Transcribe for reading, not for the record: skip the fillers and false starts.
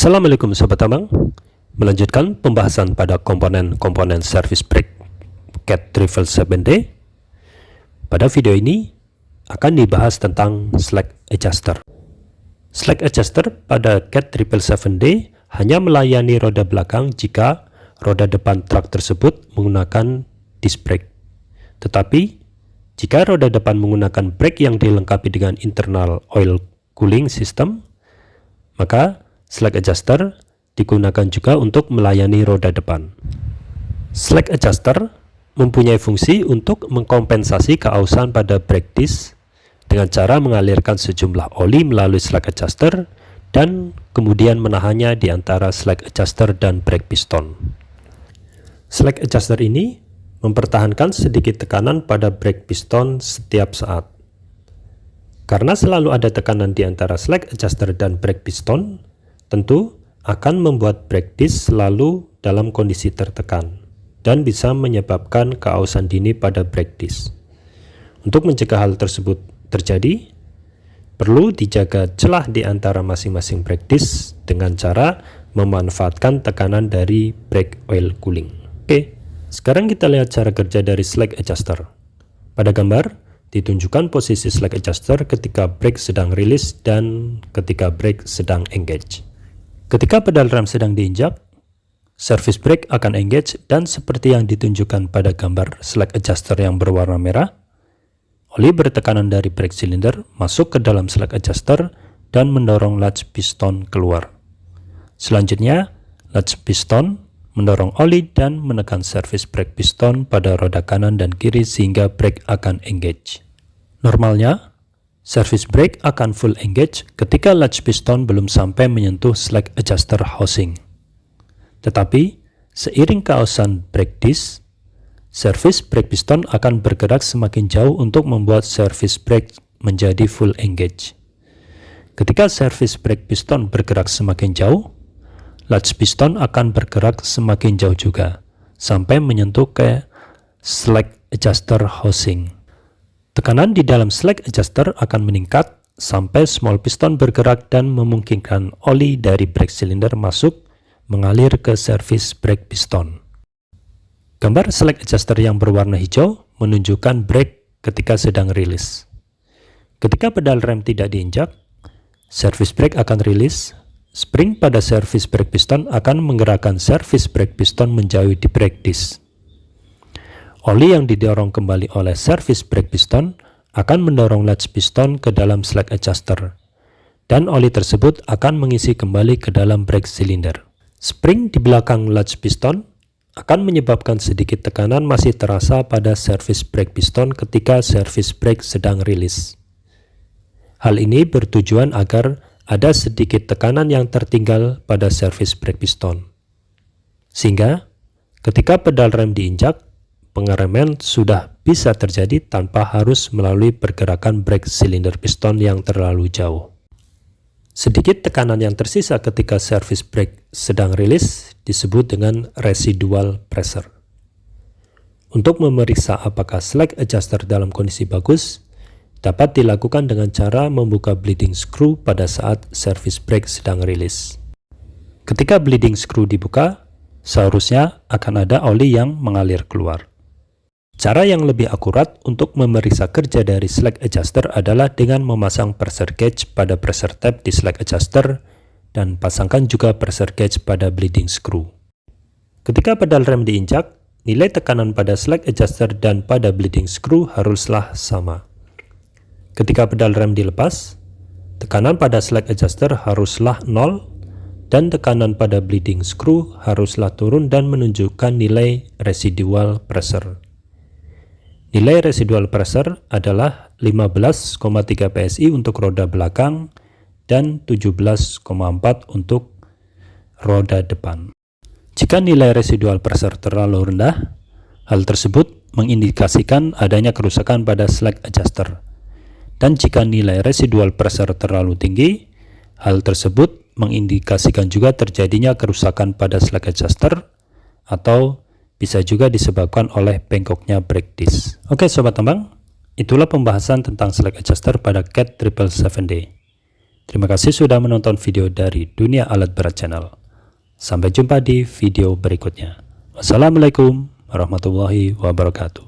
Assalamualaikum Sobat Tambang. Melanjutkan pembahasan pada komponen-komponen service brake CAT 777D. Pada video ini akan dibahas tentang slack adjuster. Slack adjuster pada CAT 777D hanya melayani roda belakang jika roda depan truk tersebut menggunakan disc brake. Tetapi jika roda depan menggunakan brake yang dilengkapi dengan internal oil cooling system, maka slack adjuster digunakan juga untuk melayani roda depan. Slack adjuster mempunyai fungsi untuk mengkompensasi keausan pada brake disc dengan cara mengalirkan sejumlah oli melalui slack adjuster dan kemudian menahannya di antara slack adjuster dan brake piston. Slack adjuster ini mempertahankan sedikit tekanan pada brake piston setiap saat. Karena selalu ada tekanan di antara slack adjuster dan brake piston, tentu akan membuat brake disc selalu dalam kondisi tertekan dan bisa menyebabkan keausan dini pada brake disc. Untuk mencegah hal tersebut terjadi, perlu dijaga celah di antara masing-masing brake disc dengan cara memanfaatkan tekanan dari brake oil cooling. Oke, sekarang kita lihat cara kerja dari slack adjuster. Pada gambar ditunjukkan posisi slack adjuster ketika brake sedang rilis dan ketika brake sedang engage. Ketika pedal rem sedang diinjak, service brake akan engage dan seperti yang ditunjukkan pada gambar slack adjuster yang berwarna merah, oli bertekanan dari brake cylinder masuk ke dalam slack adjuster dan mendorong latch piston keluar. Selanjutnya, latch piston mendorong oli dan menekan service brake piston pada roda kanan dan kiri sehingga brake akan engage. Normalnya, service brake akan full engage ketika latch piston belum sampai menyentuh slack adjuster housing. Tetapi, seiring keausan brake disc, service brake piston akan bergerak semakin jauh untuk membuat service brake menjadi full engage. Ketika service brake piston bergerak semakin jauh, latch piston akan bergerak semakin jauh juga, sampai menyentuh ke slack adjuster housing. Tekanan di dalam slack adjuster akan meningkat sampai small piston bergerak dan memungkinkan oli dari brake cylinder masuk mengalir ke service brake piston. Gambar slack adjuster yang berwarna hijau menunjukkan brake ketika sedang rilis. Ketika pedal rem tidak diinjak, service brake akan rilis. Spring pada service brake piston akan menggerakkan service brake piston menjauhi di brake disc. Oli yang didorong kembali oleh service brake piston akan mendorong latch piston ke dalam slack adjuster, dan oli tersebut akan mengisi kembali ke dalam brake cylinder. Spring di belakang latch piston akan menyebabkan sedikit tekanan masih terasa pada service brake piston ketika service brake sedang rilis. Hal ini bertujuan agar ada sedikit tekanan yang tertinggal pada service brake piston, sehingga ketika pedal rem diinjak, pengereman sudah bisa terjadi tanpa harus melalui pergerakan brake cylinder piston yang terlalu jauh. Sedikit tekanan yang tersisa ketika service brake sedang rilis disebut dengan residual pressure. Untuk memeriksa apakah slack adjuster dalam kondisi bagus, dapat dilakukan dengan cara membuka bleeding screw pada saat service brake sedang rilis. Ketika bleeding screw dibuka, seharusnya akan ada oli yang mengalir keluar. Cara yang lebih akurat untuk memeriksa kerja dari slack adjuster adalah dengan memasang pressure gauge pada pressure tab di slack adjuster dan pasangkan juga pressure gauge pada bleeding screw. Ketika pedal rem diinjak, nilai tekanan pada slack adjuster dan pada bleeding screw haruslah sama. Ketika pedal rem dilepas, tekanan pada slack adjuster haruslah 0 dan tekanan pada bleeding screw haruslah turun dan menunjukkan nilai residual pressure. Nilai residual pressure adalah 15,3 PSI untuk roda belakang dan 17,4 untuk roda depan. Jika nilai residual pressure terlalu rendah, hal tersebut mengindikasikan adanya kerusakan pada slack adjuster. Dan jika nilai residual pressure terlalu tinggi, hal tersebut mengindikasikan juga terjadinya kerusakan pada slack adjuster atau bisa juga disebabkan oleh bengkoknya brake disc. Oke Sobat Tambang, itulah pembahasan tentang slack adjuster pada CAT 777D. Terima kasih sudah menonton video dari Dunia Alat Berat Channel. Sampai jumpa di video berikutnya. Wassalamualaikum warahmatullahi wabarakatuh.